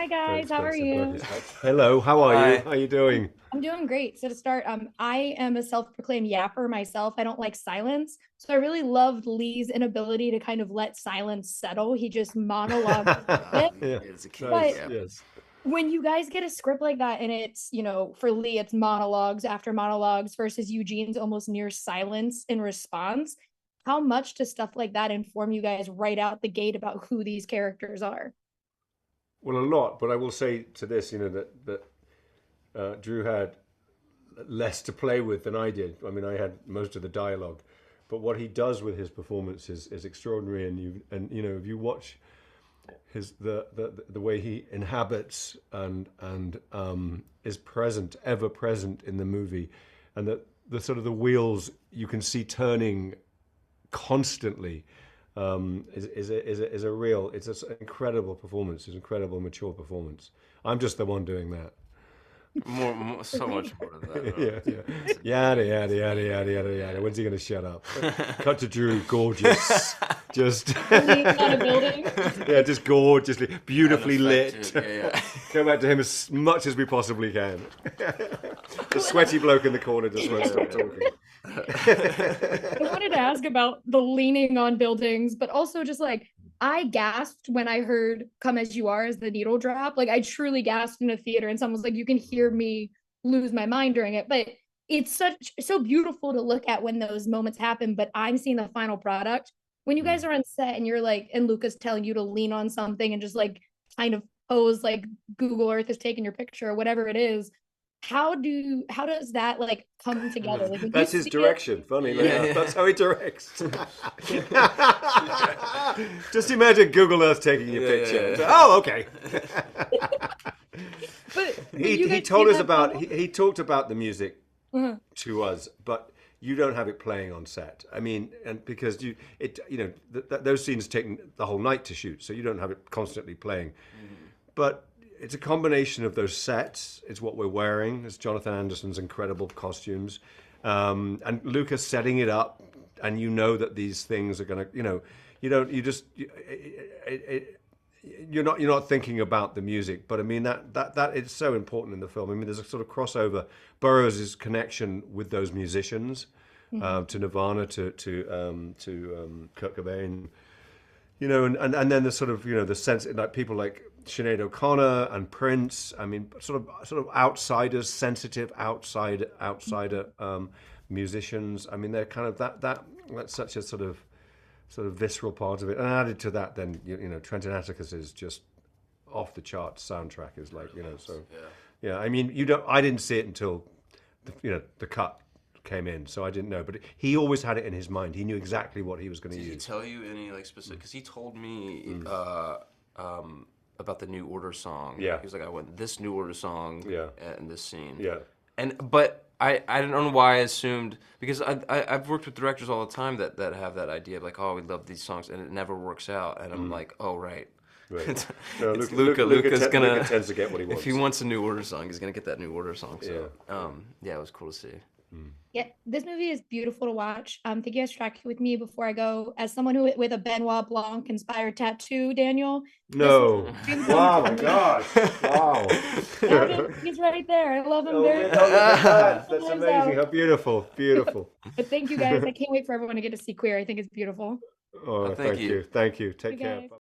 Hi guys, how are you? Expensive. Hello, how are you? Hi. How are you doing? I'm doing great. So to start, I am a self-proclaimed yapper myself. I don't like silence. So I really loved Lee's inability to kind of let silence settle. He just monologued a bit. Yeah, It's a king. But nice. Yeah. Yes. when you guys get a script like that and it's, for Lee, it's monologues after monologues versus Eugene's almost near silence in response, how much does stuff like that inform you guys right out the gate about who these characters are? Well, a lot, but I will say to this, that Drew had less to play with than I did. I mean, I had most of the dialogue, but what he does with his performance is extraordinary. And if you watch the way he inhabits and is present, ever present in the movie, and that the sort of the wheels you can see turning constantly is a real, it's an incredible performance. It's an incredible mature performance. I'm just the one doing that. So much more than Yeah, that. yeah. Yada yada yada yada yada yada. When's he gonna shut up? Cut to Drew, gorgeous, just Lee's on a building. yeah, just gorgeously, beautifully lit. Yeah. Go back to him as much as we possibly can. The sweaty bloke in the corner just won't stop talking. I wanted to ask about the leaning on buildings, but also just like I gasped when I heard "Come as You Are" as the needle drop. Like I truly gasped in a theater, and someone was like, "You can hear me lose my mind during it." But it's so beautiful to look at when those moments happen. But I'm seeing the final product when you guys Mm. are on set and you're like, and Luca's telling you to lean on something and just like kind of pose like Google Earth is taking your picture or whatever it is. How does that like come together? Like when you That's his see it. direction. Funny Yeah. enough, that's how he directs. Just imagine Google Earth taking your picture. Yeah. Oh, okay. But when you He guys told see us that about final. he talked about the music Uh-huh. to us, but you don't have it playing on set. I mean, and because those scenes take the whole night to shoot, so you don't have it constantly playing. But it's a combination of those sets. It's what we're wearing. It's Jonathan Anderson's incredible costumes, and Lucas setting it up, and you know that these things are gonna. You don't. You just. You're not thinking about the music, but I mean that is so important in the film. I mean, there's a sort of crossover. Burroughs' connection with those musicians, to Nirvana, to Kurt Cobain, and then the sort of the sense like people like Sinead O'Connor and Prince. I mean, sort of outsiders, sensitive outsider musicians. I mean, they're kind of that's such a sort of visceral part of it. And added to that, then Trenton Atticus is just off the charts. Soundtrack is like so. Yeah, I mean, I didn't see it until the cut came in, so I didn't know. But he always had it in his mind. He knew exactly what he was going to Did he use. tell you any like specific? Because he told me about the New Order song. Yeah. He was like, I want this New Order song. Yeah. In this scene. Yeah. But I don't know why I assumed, because I've worked with directors all the time that have that idea of like, oh, we love these songs, and it never works out, and I'm like, oh, right. Right. It's, No, it's Luca Luca's gonna. Luca tends to get what he If wants. he wants a New Order song, he's gonna get that New Order song. So, Yeah. yeah, it was cool to see. Yeah, this movie is beautiful to watch. Think you guys track with me before I go. As someone who with a Benoit Blanc inspired tattoo, Daniel, this was No. extreme Wow, my fun for me. gosh. Wow. There it is. He's right there. I love him Oh, very look at that. That's Eyes amazing. out. How beautiful. Beautiful. But thank you guys. I can't wait for everyone to get to see Queer. I think it's beautiful. Oh, Thank thank you. you. Thank you. Take You care. guys.